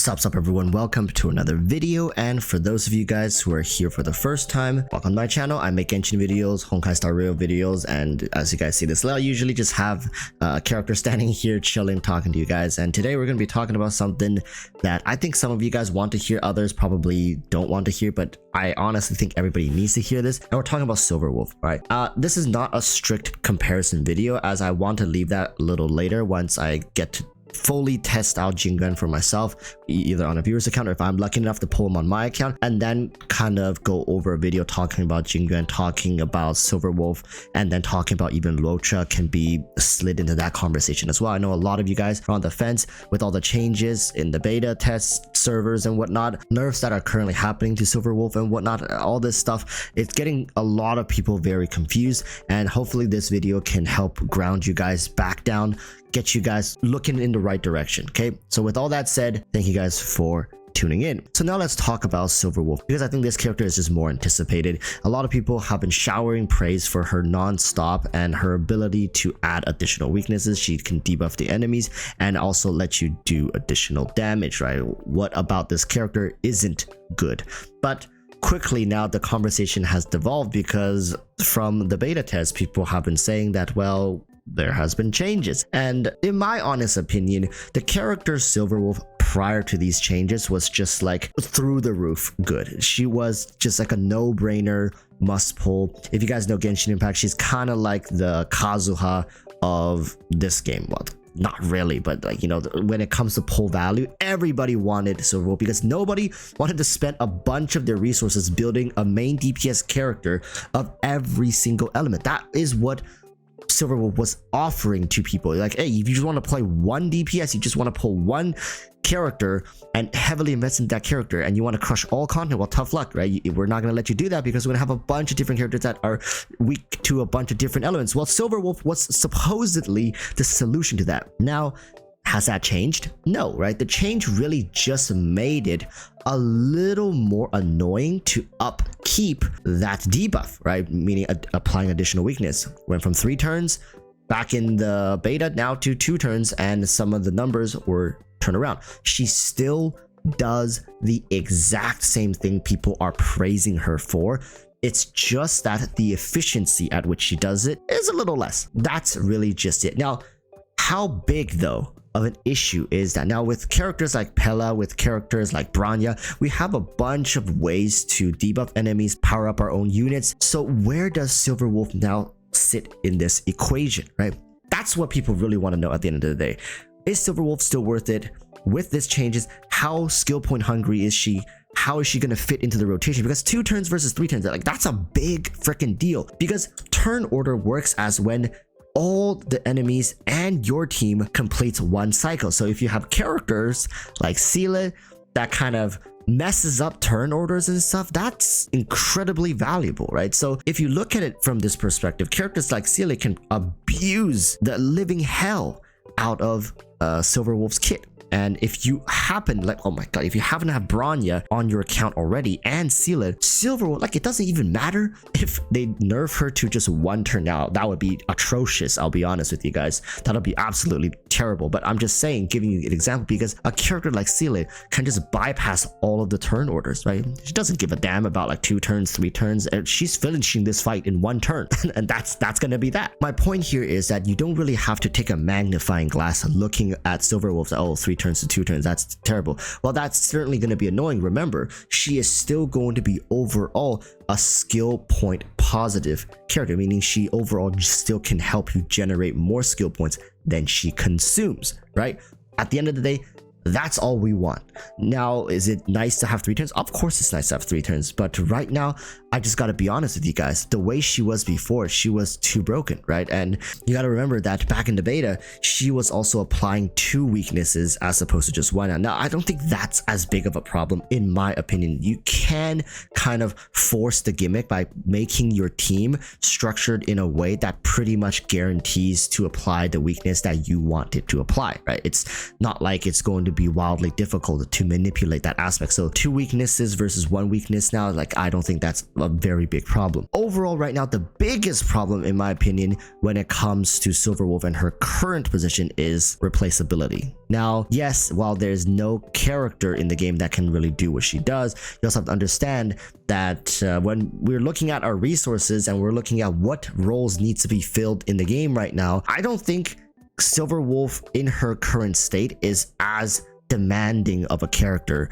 What's up everyone, welcome to another video, and for those of you guys who are here for the first time, welcome to my channel. I make Genshin videos, Honkai Star Rail videos, and as you guys see this, I usually just have a character standing here chilling talking to you guys, and today we're going to be talking about something that I think some of you guys want to hear, others probably don't want to hear, but I honestly think everybody needs to hear this, and we're talking about Silverwolf, right? This is not a strict comparison video, as I want to leave that a little later once I get to fully test out Jingyuan for myself, either on a viewer's account or if I'm lucky enough to pull him on my account, and then kind of go over a video talking about Jingyuan, talking about Silverwolf, and then talking about even Luocha can be slid into that conversation as well. I know a lot of you guys are on the fence with all the changes in the beta test servers and whatnot, nerfs that are currently happening to Silverwolf and whatnot, all this stuff. It's getting a lot of people very confused, and hopefully this video can help ground you guys back down, get you guys looking in the right direction. Okay, so with all that said, thank you guys for tuning in. So now let's talk about Silverwolf, because I think this character is just more anticipated. A lot of people have been showering praise for her non-stop and her ability to add additional weaknesses. She can debuff the enemies and also let you do additional damage, right? What about this character isn't good? But quickly now the conversation has devolved, because from the beta test, people have been saying that, well, there has been changes, and in my honest opinion, the character Silverwolf prior to these changes was just like through the roof good. She was just like a no-brainer must pull. If you guys know Genshin Impact, she's kind of like the Kazuha of this game. Well, not really, but like, you know, when it comes to pull value, everybody wanted Silverwolf because nobody wanted to spend a bunch of their resources building a main DPS character of every single element. That is what Silverwolf was offering to people. Like, hey, if you just want to play one DPS, you just want to pull one character and heavily invest in that character, and you want to crush all content, well, tough luck, right? We're not going to let you do that, because we're going to have a bunch of different characters that are weak to a bunch of different elements. Well, Silverwolf was supposedly the solution to that. Now, has that changed? No, right? The change really just made it a little more annoying to upkeep that debuff, right? Meaning applying additional weakness. Went from 3 turns back in the beta now to 2 turns, and some of the numbers were turned around. She still does the exact same thing people are praising her for. It's just that the efficiency at which she does it is a little less. That's really just it. Now, how big though of an issue is that now with characters like Pella, with characters like Branya, we have a bunch of ways to debuff enemies, power up our own units. So where does Silverwolf now sit in this equation, right? That's what people really want to know at the end of the day. Is Silverwolf still worth it? With this changes, how skill point hungry is she? How is she going to fit into the rotation? Because 2 turns versus 3 turns, like, that's a big freaking deal, because turn order works as when all the enemies and your team completes one cycle. So if you have characters like Seele that kind of messes up turn orders and stuff, that's incredibly valuable, right? So if you look at it from this perspective, characters like Seele can abuse the living hell out of Silverwolf's kit. And if you happen, like, oh my god, if you happen to have Branya on your account already and Seele, Silverwolf, like, it doesn't even matter if they nerf her to just 1 turn. Now that would be atrocious, I'll be honest with you guys. That'll be absolutely terrible, but I'm just saying, giving you an example, because a character like Seele can just bypass all of the turn orders, right? She doesn't give a damn about like 2 turns, 3 turns, and she's finishing this fight in 1 turn and that's gonna be that. My point here is that you don't really have to take a magnifying glass looking at Silverwolf's, oh, 3 turns to 2 turns, that's terrible. Well, that's certainly going to be annoying. Remember, she is still going to be overall a skill point positive character, meaning she overall still can help you generate more skill points than she consumes, right? At the end of the day, that's all we want. Now, is it nice to have 3 turns? Of course it's nice to have 3 turns, but right now, I just gotta be honest with you guys. The way she was before, she was too broken, right? And you gotta remember that back in the beta, she was also applying 2 weaknesses as opposed to just 1. Now, I don't think that's as big of a problem, in my opinion. You can kind of force the gimmick by making your team structured in a way that pretty much guarantees to apply the weakness that you want it to apply, right? It's not like it's going to be wildly difficult to manipulate that aspect. So 2 weaknesses versus 1 weakness now, like, I don't think that's a a very big problem. Overall, right now, the biggest problem, in my opinion, when it comes to Silverwolf and her current position is replaceability. Now, yes, while there's no character in the game that can really do what she does, you also have to understand that when we're looking at our resources and we're looking at what roles need to be filled in the game right now, I don't think Silverwolf in her current state is as demanding of a character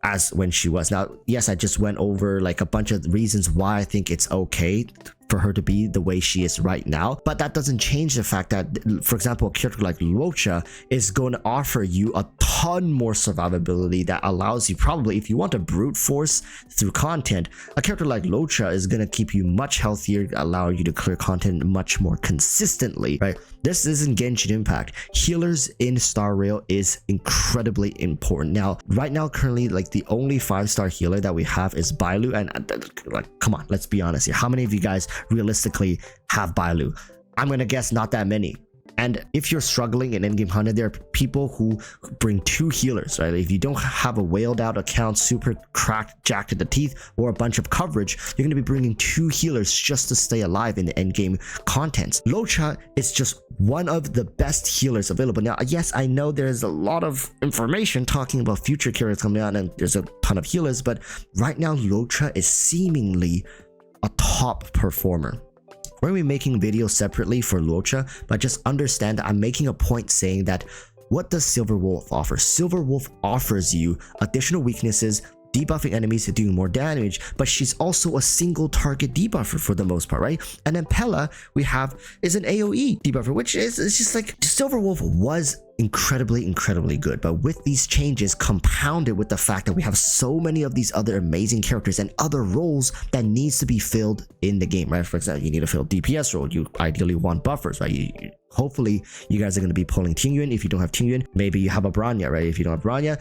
as when she was. Now, yes, I just went over like a bunch of reasons why I think it's okay for her to be the way she is right now, but that doesn't change the fact that, for example, a character like Locha is going to offer you a ton more survivability that allows you, probably if you want to brute force through content, a character like Locha is going to keep you much healthier, allow you to clear content much more consistently, right? This isn't Genshin Impact. Healers in Star Rail is incredibly important. Now, right now, currently, like the only 5-star healer that we have is Bailu, and like, come on, let's be honest here. How many of you guys realistically have Bailu? I'm gonna guess not that many. And if you're struggling in endgame content, there are people who bring 2 healers, right? If you don't have a whaled out account, super cracked, jacked to the teeth, or a bunch of coverage, you're going to be bringing 2 healers just to stay alive in the endgame contents. Locha is just one of the best healers available. Now, yes, I know there's a lot of information talking about future characters coming out and there's a ton of healers, but right now, Locha is seemingly a top performer. We're going to be making videos separately for Locha, but just understand that I'm making a point saying that what does Silverwolf offer? Silverwolf offers you additional weaknesses, debuffing enemies to do more damage, but she's also a single target debuffer for the most part, right? And then Pella, we have, is an AoE debuffer, which is it's just like Silverwolf was incredibly good, but with these changes compounded with the fact that we have so many of these other amazing characters and other roles that needs to be filled in the game, right? For example, you need to fill DPS role, you ideally want buffers, right? Hopefully you guys are going to be pulling Tingyun. If you don't have Tingyun, maybe you have a Bronya, right? If you don't have Bronya,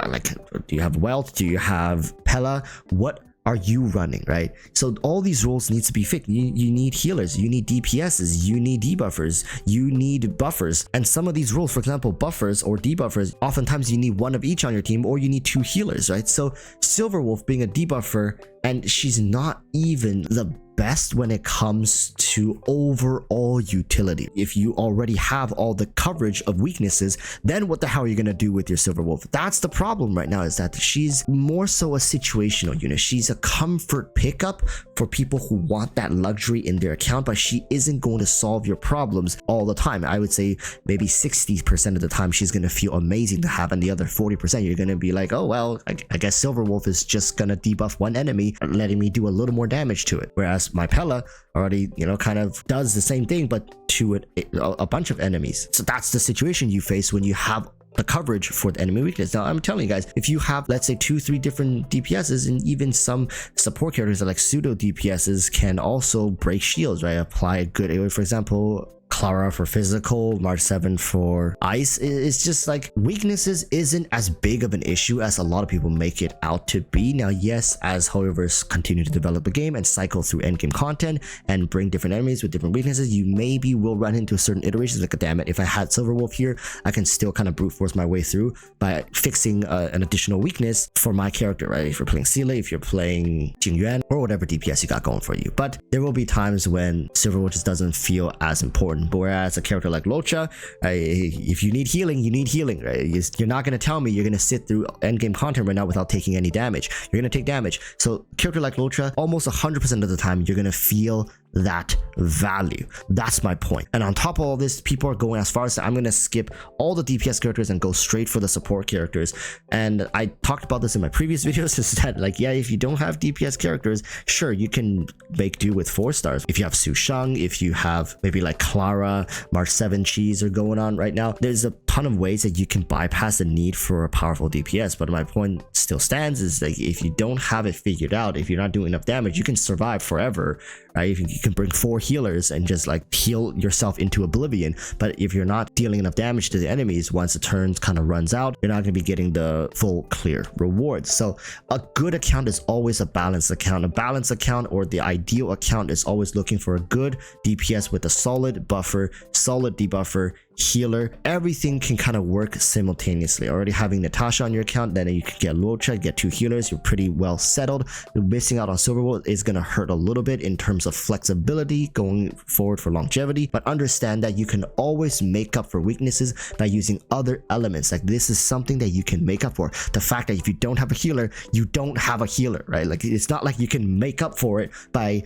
like, do you have Welt? Do you have Pella? What are you running, right? So all these roles need to be fixed. You need healers, you need DPSs, you need debuffers, you need buffers. And some of these roles, for example, buffers or debuffers, oftentimes you need one of each on your team, or you need 2 healers, right? So Silverwolf being a debuffer, and she's not even the best when it comes to overall utility. If you already have all the coverage of weaknesses, then what the hell are you going to do with your Silverwolf? That's the problem right now, is that she's more so a situational unit. She's a comfort pickup for people who want that luxury in their account, but she isn't going to solve your problems all the time. I would say maybe 60% of the time she's going to feel amazing to have, and the other 40% you're going to be like, oh well, I guess Silverwolf is just going to debuff one enemy, letting me do a little more damage to it. Whereas my Pella already, kind of does the same thing, but to a bunch of enemies. So that's the situation you face when you have the coverage for the enemy weakness. Now, I'm telling you guys, if you have, let's say, 2-3 different DPSs, and even some support characters like pseudo DPSs can also break shields, right? Apply a good AoE, for example, Clara for physical, March 7 for ice. It's just like weaknesses isn't as big of an issue as a lot of people make it out to be. Now, yes, as however's continue to develop the game and cycle through endgame content and bring different enemies with different weaknesses, you maybe will run into certain iterations like, damn it, if I had Silverwolf here, I can still kind of brute force my way through by fixing an additional weakness for my character, right? If you're playing Sile, if you're playing Jingyuan, or whatever DPS you got going for you. But there will be times when Silverwolf just doesn't feel as important. Whereas a character like Locha, if you need healing, you need healing, right? You're not going to tell me you're going to sit through endgame content right now without taking any damage. You're going to take damage. So a character like Locha, almost 100% of the time, you're going to feel that value. That's my point. And on top of all this, people are going as far as I'm going to skip all the DPS characters and go straight for the support characters. And I talked about this in my previous videos, is that like, yeah, if you don't have DPS characters, sure, you can make do with 4 stars. If you have Su Sheng, if you have maybe like Clara, March 7 cheese are going on right now, there's a ton of ways that you can bypass the need for a powerful DPS. But my point still stands, is like, if you don't have it figured out, if you're not doing enough damage, you can survive forever, right? If you can bring 4 healers and just like heal yourself into oblivion, but if you're not dealing enough damage to the enemies, once the turn kind of runs out, you're not going to be getting the full clear rewards. So a good account is always a balanced account. A balanced account, or the ideal account, is always looking for a good DPS with a solid buffer, solid debuffer, healer, everything can kind of work simultaneously. Already having Natasha on your account, then you could get Luocha, get 2 healers, you're pretty well settled. Missing out on Silverwolf is going to hurt a little bit in terms of flexibility going forward for longevity, but understand that you can always make up for weaknesses by using other elements. Like, this is something that you can make up for. The fact that if you don't have a healer, you don't have a healer, right? Like, it's not like you can make up for it by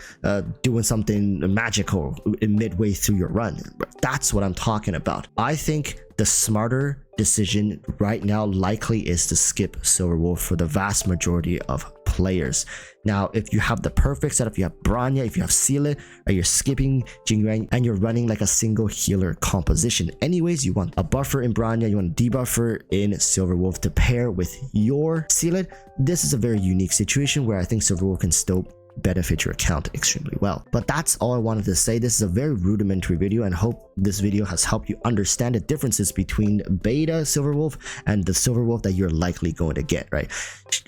doing something magical midway through your run. That's what I'm talking about. I think the smarter decision right now likely is to skip Silverwolf for the vast majority of players. Now, if you have the perfect setup, you have Bronya, if you have Sealet, or you're skipping Jingyuan and you're running like a single healer composition. Anyways, you want a buffer in Bronya, you want a debuffer in Silverwolf to pair with your Sealet. This is a very unique situation where I think Silverwolf can still benefit your account extremely well. But that's all I wanted to say. This is a very rudimentary video, and hope this video has helped you understand the differences between beta Silverwolf and the Silverwolf that you're likely going to get, right?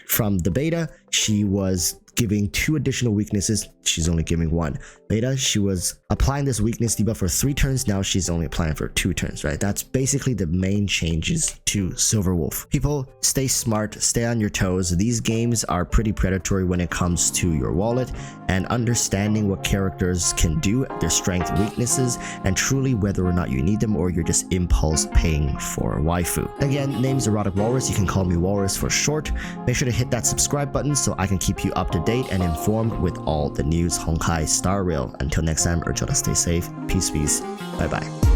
From the beta, she was giving 2 additional weaknesses, she's only giving 1. Beta, she was applying this weakness debuff for 3 turns, now she's only applying for 2 turns, right? That's basically the main changes to Silverwolf. People, stay smart, stay on your toes. These games are pretty predatory when it comes to your wallet, and understanding what characters can do, their strengths, weaknesses, and truly whether or not you need them or you're just impulse paying for waifu. Again, name's EroticWalruss, you can call me Walrus for short. Make sure to hit that subscribe button so I can keep you up to date and informed with all the news Honkai Star Rail. Until next time, urge you to stay safe. Peace. Bye bye.